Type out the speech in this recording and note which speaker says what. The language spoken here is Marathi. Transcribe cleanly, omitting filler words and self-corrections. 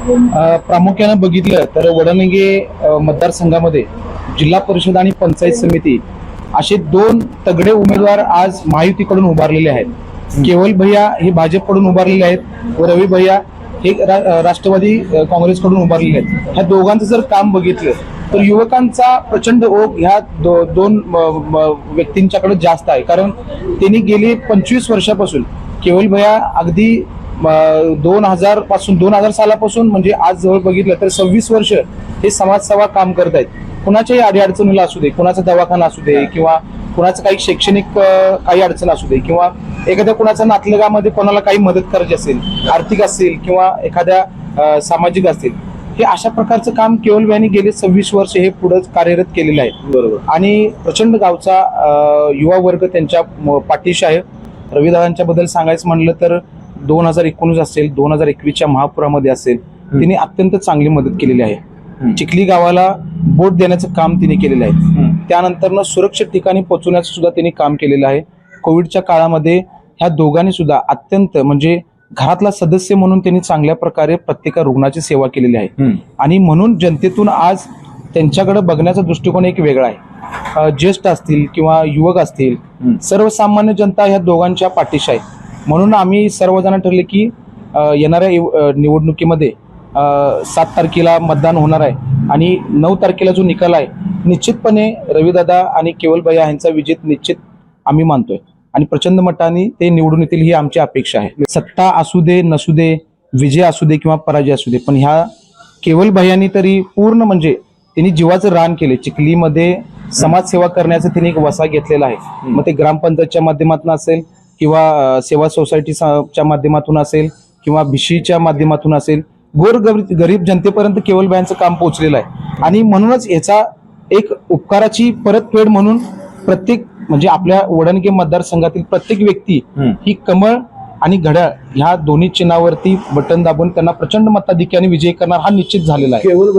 Speaker 1: प्रामुख्याने बघितलं तर वडनेगे मतदारसंघामध्ये जिल्हा परिषद आणि पंचायत समिती असे दोन तगडे उमेदवार आज महायुतीकडून उभारलेले आहेत। केवल भैया हे भाजपकडून उभारलेले आहेत व रवी भैया हे राष्ट्रवादी काँग्रेसकडून उभारलेले आहेत। ह्या दोघांचं जर काम बघितलं तर युवकांचा प्रचंड ओघ ह्या दोन व्यक्तींच्याकडे जास्त आहे, कारण त्यांनी गेली 25 वर्षापासून केवल भैया अगदी 2000 सालापासून म्हणजे आज जवळ बघितलं तर 26 वर्ष हे समाजसेवा काम करत आहेत। कुणाच्याही अडीअडचणीला असू दे, कुणाचा दवाखाना असू दे किंवा कुणाचं काही शैक्षणिक काही अडचण असू दे किंवा एखाद्या कुणाच्या नातलगामध्ये कोणाला काही मदत करायची असेल, आर्थिक असेल किंवा एखाद्या सामाजिक असेल, हे अशा प्रकारचं काम केवल भैयांनी गेले 26 वर्ष हे पुढे कार्यरत केलेलं आहे। बरोबर। आणि प्रचंड गावचा युवा वर्ग त्यांच्या पाठीशी आहे। रविदादांच्या बद्दल सांगायचं म्हणलं तर 2019 असेल, 2021च्या महापुरामध्ये असेल, तिने अत्यंत चांगली मदत केलेली आहे। चिखली गावाला बोट देण्याचं काम तिने केलेलं आहे। त्यानंतर सुरक्षित ठिकाणी पोहोचवण्याचं सुद्धा त्यांनी काम केलेलं आहे। कोविडच्या काळामध्ये ह्या दोघांनी सुद्धा अत्यंत म्हणजे घरातला सदस्य म्हणून त्यांनी चांगल्या प्रकारे प्रत्येक रुग्णाची सेवा केलेली आहे। आणि म्हणून जनतेतून आज त्यांच्याकडे बघण्याचा दृष्टिकोन एक वेगळा आहे। ज्येष्ठ असतील किंवा युवक असतील, सर्वसामान्य जनता ह्या दोघांच्या पाठीशी आहे। म्हणून आम्ही सर्वजण ठरले की येणाऱ्या निवडणुकीमध्ये 7 तारखेला मतदान होणार आहे आणि 9 तारखेला जो निकाल आहे निश्चितपणे रविदादा आणि केवल भैया यांचा विजय निश्चित आम्ही मानतोय आणि प्रचंड मताने ते निवडून येतील ही आमची अपेक्षा आहे। सत्ता असू दे नसू दे, विजय असू दे किंवा पराजय असू दे, पण ह्या केवल भैयांनी तरी पूर्ण म्हणजे त्यांनी जीवाचं रान केले। चिखलीमध्ये समाजसेवा करण्याचा त्यांनी एक वसा घेतलेला आहे। मग ते ग्रामपंचायतच्या माध्यमातून असेल किंवा सेवा सोसायटीच्या माध्यमातून असेल किंवा भिशीच्या माध्यमातून असेल, गरीब जनतेपर्यंत केवल भैयांचं काम पोहोचलेलं आहे। आणि म्हणूनच याचा एक उपकाराची परतफेड म्हणून प्रत्येक म्हणजे आपल्या वडनेगे मतदारसंघातील प्रत्येक व्यक्ती ही कमळ आणि घड्याळ ह्या दोन्ही चिन्हावरती बटन दाबून त्यांना प्रचंड मताधिक्याने विजयी करणार हा निश्चित झालेला आहे।